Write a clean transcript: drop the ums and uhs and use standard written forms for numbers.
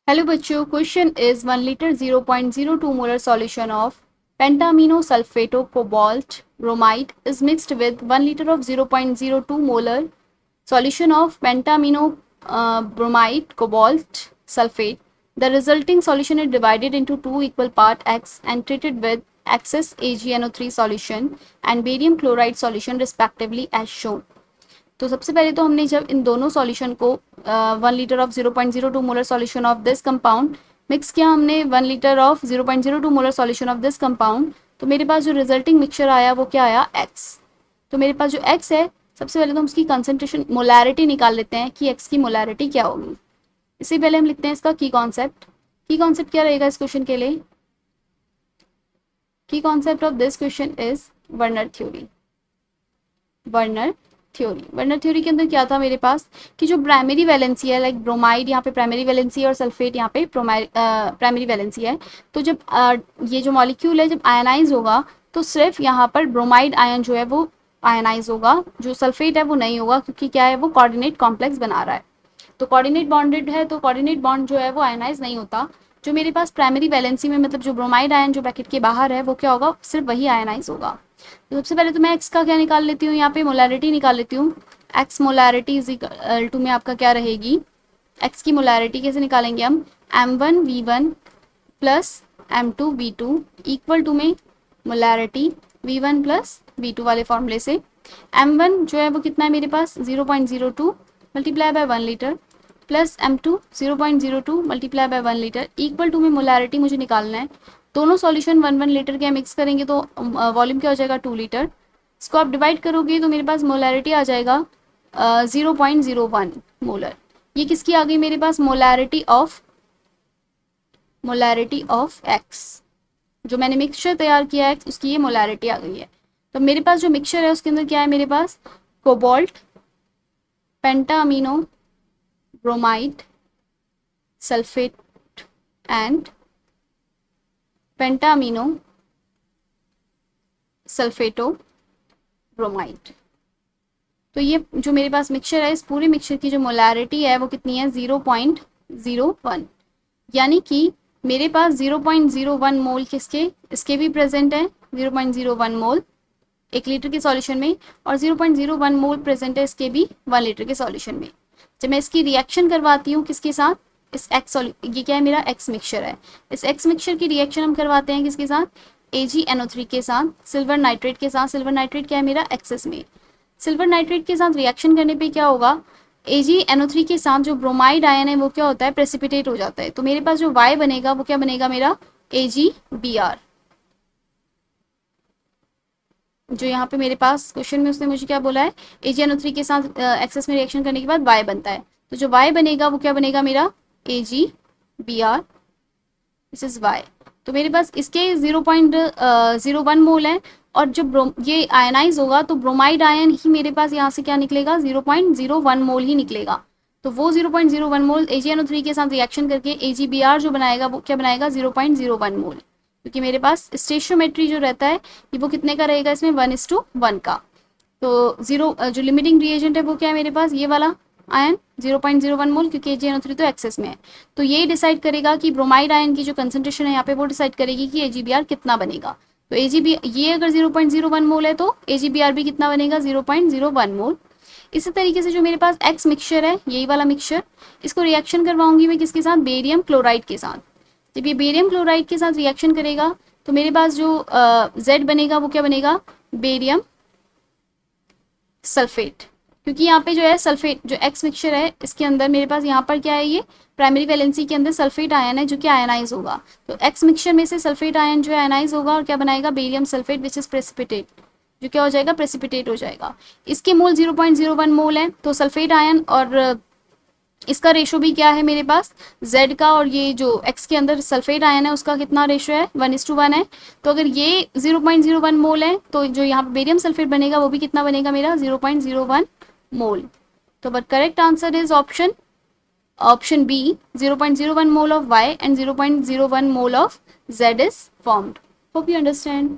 Hello बच्चों, question is 1 litre 0.02 molar solution of pentaammine sulphato cobalt bromide is mixed with 1 litre of 0.02 molar solution of pentamino bromide cobalt sulfate. The resulting solution is divided into two equal part X and treated with excess AgNO3 solution and barium chloride solution respectively as shown. तो सबसे पहले तो हमने जब इन दोनों solution को 1 litre of 0.02 molar solution of this compound mix किया, हमने 1 litre of 0.02 molar solution of this compound, तो मेरे पास जो रिजल्टिंग मिक्सचर आया वो क्या आया, एक्स। तो मेरे पास जो एक्स है, सबसे पहले तो हम उसकी कंसंट्रेशन मोलैरिटी निकाल लेते हैं कि एक्स की मोलैरिटी क्या होगी। इससे पहले हम लिखते हैं इसका की कॉन्सेप्ट। की कॉन्सेप्ट क्या रहेगा इस क्वेश्चन के लिए? की concept of this question is Werner theory. Werner theory के अंदर क्या था मेरे पास कि जो प्राइमरी वैलेंसी है, लाइक ब्रोमाइड यहाँ पे प्राइमरी वैलेंसी है और सल्फेट यहाँ पे प्राइमरी वैलेंसी है। तो जब ये जो मॉलिक्यूल है जब आयनाइज होगा तो सिर्फ यहाँ पर ब्रोमाइड आयन जो है वो आयनाइज होगा, जो सल्फेट है वो नहीं होगा, क्योंकि क्या है वो कोऑर्डिनेट कॉम्प्लेक्स बना रहा है। तो कोऑर्डिनेट बॉन्डेड है तो कोऑर्डिनेट बॉन्ड जो है वो आयनाइज नहीं होता। जो मेरे पास प्राइमरी वैलेंसी में मतलब जो ब्रोमाइड आयन जो ब्रैकेट के बाहर है वो क्या होगा, सिर्फ वही आयनाइज होगा। तो सबसे पहले तो मैं एक्स का क्या निकाल लेती हूँ, यहाँ पे मोलैरिटी निकाल लेती हूँ। X molarity is equal to में आपका क्या रहेगी, एक्स की मोलैरिटी कैसे निकालेंगे हम, m1v1 plus m2v2 equal to में मोलैरिटी v1 प्लस v2 वाले फॉर्मूले से। m1 जो है वो कितना है मेरे पास 0.02 multiply by 1 litre plus m2 0.02 multiply by 1 litre equal to में मोलैरिटी मुझे निकालना है। दोनों सॉल्यूशन 1 लीटर के मिक्स करेंगे तो वॉल्यूम क्या हो जाएगा 2 लीटर। इसको आप डिवाइड करोगे तो मेरे पास मोलैरिटी आ जाएगा 0.01 मोलर। ये किसकी आ गई मेरे पास, मोलैरिटी ऑफ एक्स। जो मैंने मिक्सचर तैयार किया है उसकी ये मोलैरिटी आ गई है। तो मेरे पास जो मिक्सचर है उसके अंदर क्या है मेरे पास, cobalt, pentaammine bromide sulphate and pentaammine sulphato bromide. तो ये जो मेरे पास मिक्सचर है, इस पूरे मिक्सचर की जो मोलैरिटी है वो कितनी है 0.01, यानी कि मेरे पास 0.01 मोल किसके, इसके भी प्रेजेंट है 0.01 मोल 1 लीटर के सॉल्यूशन में, और 0.01 मोल प्रेजेंट है इसके भी 1 लीटर के सॉल्यूशन में। जब मैं इसकी रिएक्शन करवाती हूँ किसके साथ, इस एक्स, ये क्या है मेरा एक्स मिक्सचर है, इस एक्स मिक्सचर की रिएक्शन हम करवाते हैं किसके साथ, AgNO3 के साथ, सिल्वर नाइट्रेट के साथ। सिल्वर नाइट्रेट क्या है मेरा एक्सेस में। सिल्वर नाइट्रेट के साथ रिएक्शन करने पे क्या होगा, AgNO3 के साथ जो ब्रोमाइड आयन है वो क्या होता है, प्रेसिपिटेट हो जाता है। तो मेरे पास जो Y बनेगा वो क्या बनेगा मेरा AgBr। जो यहाँ पे मेरे पास क्वेश्चन में उसने मुझे क्या बोला है, AgNO3 के साथ एक्सेस में रिएक्शन करने के बाद Y बनता है। तो जो Y बनेगा वो क्या बनेगा मेरा AgBr, दिस इज Y। तो मेरे पास इसके 0.01 मोल है, और जब ये आयनाइज होगा तो ब्रोमाइड आयन ही मेरे पास यहाँ से क्या निकलेगा 0.01 मोल ही निकलेगा। तो वो 0.01 मोल AgNO3 के साथ रिएक्शन करके AgBr जो बनाएगा वो क्या बनाएगा 0.01 मोल, क्योंकि मेरे पास स्टेशियोमेट्री जो रहता है वो कितने का रहेगा इसमें 1:1 का। तो जो लिमिटिंग रिएजेंट है वो क्या है मेरे पास, ये वाला आयन 0.01 मोल, क्योंकि AgNO3 तो एक्सेस में है। तो ये डिसाइड करेगा कि ब्रोमाइड आयन की जो कंसंट्रेशन है यहाँ पे वो डिसाइड करेगी कि AgBr कितना बनेगा। तो ये अगर 0.01 मोल है तो AgBr भी कितना बनेगा 0.01 मोल। इसी तरीके से जो मेरे पास एक्स मिक्सचर है, यही वाला मिक्सचर, इसको रिएक्शन करवाऊंगी मैं किसके साथ, बेरियम क्लोराइड के साथ। जब ये बेरियम क्लोराइड के साथ रिएक्शन करेगा तो मेरे पास जो Z बनेगा वो क्या बनेगा, बेरियम सल्फेट। क्योंकि यहाँ पे जो है सल्फेट, जो एक्स मिक्सचर है इसके अंदर मेरे पास यहाँ पर क्या है, ये प्राइमरी वैलेंसी के अंदर सल्फेट आयन है जो कि आयनाइज होगा। तो एक्स मिक्सचर में से सल्फेट आयन जो है आयनाइज होगा और क्या बनाएगा, barium sulphate which is precipitate, जो क्या हो जाएगा प्रेसिपिटेट हो जाएगा। इसके मोल 0.01 मोल है। तो सल्फेट आयन और इसका रेशो भी क्या है मेरे पास Z का, और ये जो X के अंदर सल्फेट आयन है उसका कितना रेशो है 1:1 है। तो अगर ये 0.01 मोल है तो जो यहाँ पे बेरियम सल्फेट बनेगा वो भी कितना बनेगा मेरा 0.01 मोल। तो but correct answer is option B, 0.01 mole of Y and 0.01 mole of Z is formed. Hope you understand.